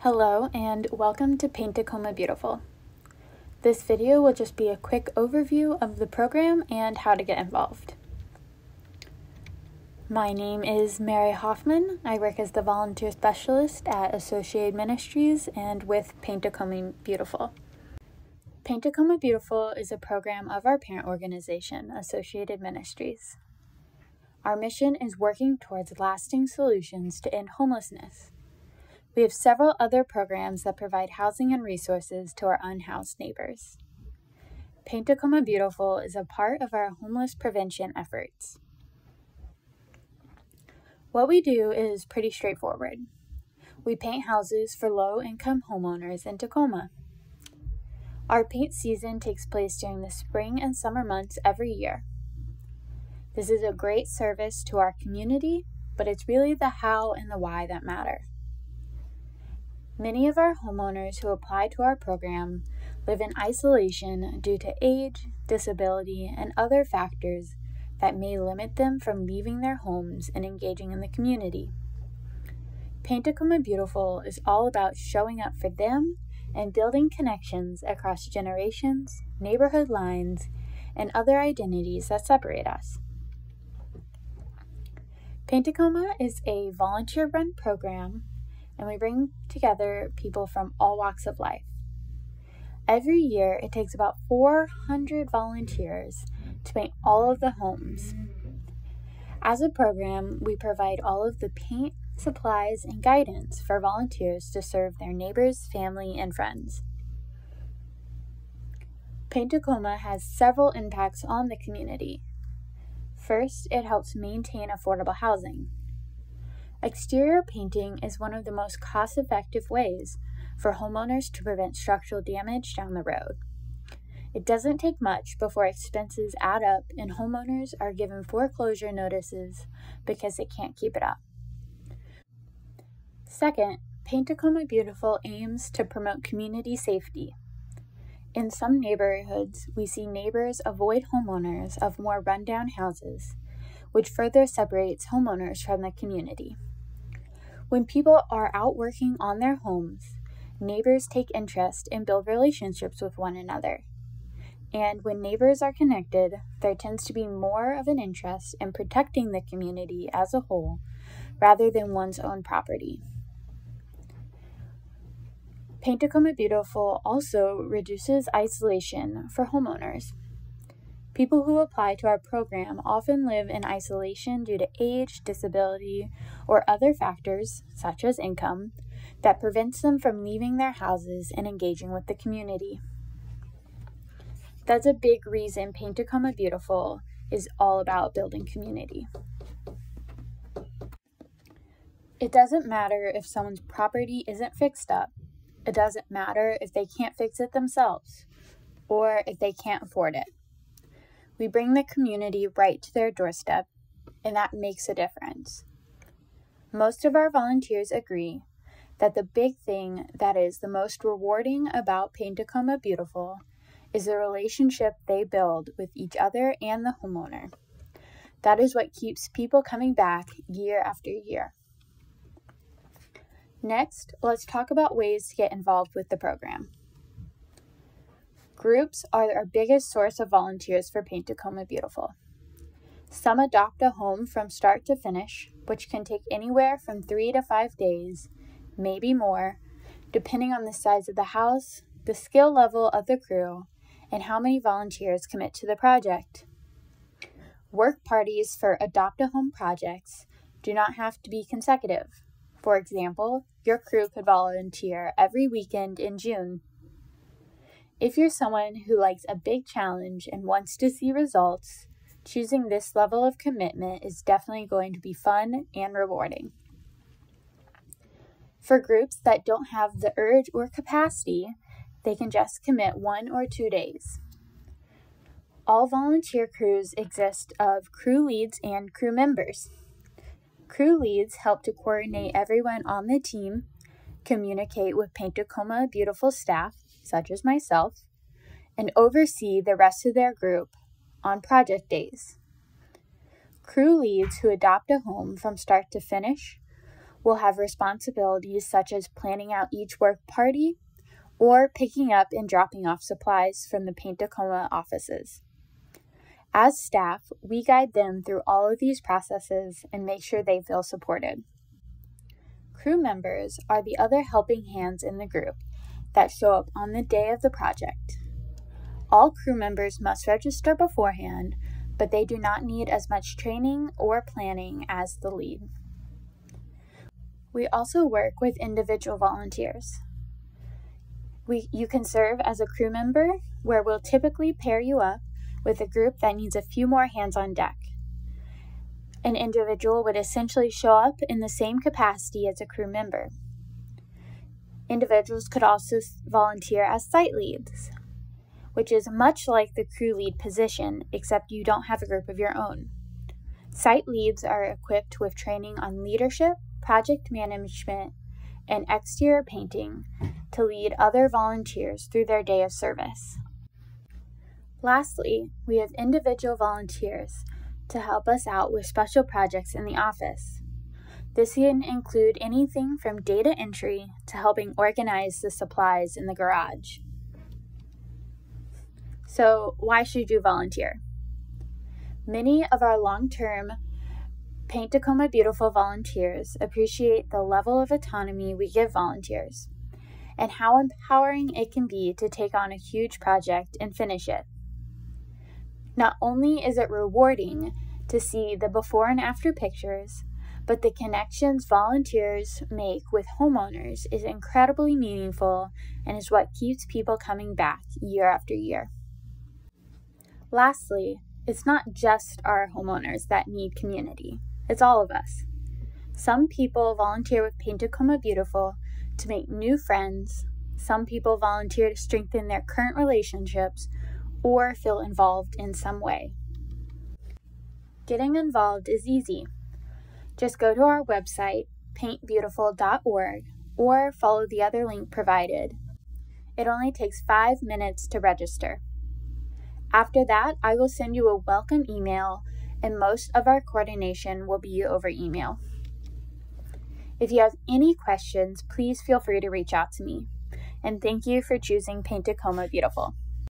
Hello and welcome to Paint Tacoma Beautiful. This video will just be a quick overview of the program and how to get involved. My name is Mary Hoffman. I work as the volunteer specialist at Associated Ministries and with Paint Tacoma Beautiful. Paint Tacoma Beautiful is a program of our parent organization, Associated Ministries. Our mission is working towards lasting solutions to end homelessness. We have several other programs that provide housing and resources to our unhoused neighbors. Paint Tacoma Beautiful is a part of our homeless prevention efforts. What we do is pretty straightforward. We paint houses for low-income homeowners in Tacoma. Our paint season takes place during the spring and summer months every year. This is a great service to our community, but it's really the how and the why that matter. Many of our homeowners who apply to our program live in isolation due to age, disability, and other factors that may limit them from leaving their homes and engaging in the community. Paint Tacoma Beautiful is all about showing up for them and building connections across generations, neighborhood lines, and other identities that separate us. Paint Tacoma is a volunteer-run program, and we bring together people from all walks of life. Every year, it takes about 400 volunteers to paint all of the homes. As a program, we provide all of the paint, supplies, and guidance for volunteers to serve their neighbors, family, and friends. Paint Tacoma has several impacts on the community. First, it helps maintain affordable housing. Exterior painting is one of the most cost-effective ways for homeowners to prevent structural damage down the road. It doesn't take much before expenses add up and homeowners are given foreclosure notices because they can't keep it up. Second, Paint Tacoma Beautiful aims to promote community safety. In some neighborhoods, we see neighbors avoid homeowners of more rundown houses, which further separates homeowners from the community. When people are out working on their homes, neighbors take interest and build relationships with one another. And when neighbors are connected, there tends to be more of an interest in protecting the community as a whole, rather than one's own property. Paint Tacoma Beautiful also reduces isolation for homeowners. People who apply to our program often live in isolation due to age, disability, or other factors, such as income, that prevents them from leaving their houses and engaging with the community. That's a big reason Paint Tacoma Beautiful is all about building community. It doesn't matter if someone's property isn't fixed up. It doesn't matter if they can't fix it themselves, or if they can't afford it. We bring the community right to their doorstep, and that makes a difference. Most of our volunteers agree that the big thing that is the most rewarding about Paint Tacoma Beautiful is the relationship they build with each other and the homeowner. That is what keeps people coming back year after year. Next, let's talk about ways to get involved with the program. Groups are our biggest source of volunteers for Paint Tacoma Beautiful. Some adopt a home from start to finish, which can take anywhere from 3 to 5 days, maybe more, depending on the size of the house, the skill level of the crew, and how many volunteers commit to the project. Work parties for adopt-a-home projects do not have to be consecutive. For example, your crew could volunteer every weekend in June. If you're someone who likes a big challenge and wants to see results, choosing this level of commitment is definitely going to be fun and rewarding. For groups that don't have the urge or capacity, they can just commit 1 or 2 days. All volunteer crews exist of crew leads and crew members. Crew leads help to coordinate everyone on the team, communicate with Paint Tacoma Beautiful staff, such as myself, and oversee the rest of their group on project days. Crew leads who adopt a home from start to finish will have responsibilities such as planning out each work party or picking up and dropping off supplies from the Paint Tacoma offices. As staff, we guide them through all of these processes and make sure they feel supported. Crew members are the other helping hands in the group that show up on the day of the project. All crew members must register beforehand, but they do not need as much training or planning as the lead. We also work with individual volunteers. You can serve as a crew member, where we'll typically pair you up with a group that needs a few more hands on deck. An individual would essentially show up in the same capacity as a crew member. Individuals could also volunteer as site leads, which is much like the crew lead position, except you don't have a group of your own. Site leads are equipped with training on leadership, project management, and exterior painting to lead other volunteers through their day of service. Lastly, we have individual volunteers to help us out with special projects in the office. This can include anything from data entry to helping organize the supplies in the garage. So, why should you volunteer? Many of our long-term Paint Tacoma Beautiful volunteers appreciate the level of autonomy we give volunteers and how empowering it can be to take on a huge project and finish it. Not only is it rewarding to see the before and after pictures, but the connections volunteers make with homeowners is incredibly meaningful and is what keeps people coming back year after year. Lastly, it's not just our homeowners that need community. It's all of us. Some people volunteer with Paint Tacoma Beautiful to make new friends. Some people volunteer to strengthen their current relationships or feel involved in some way. Getting involved is easy. Just go to our website, paintbeautiful.org, or follow the other link provided. It only takes 5 minutes to register. After that, I will send you a welcome email, and most of our coordination will be over email. If you have any questions, please feel free to reach out to me. And thank you for choosing Paint Tacoma Beautiful.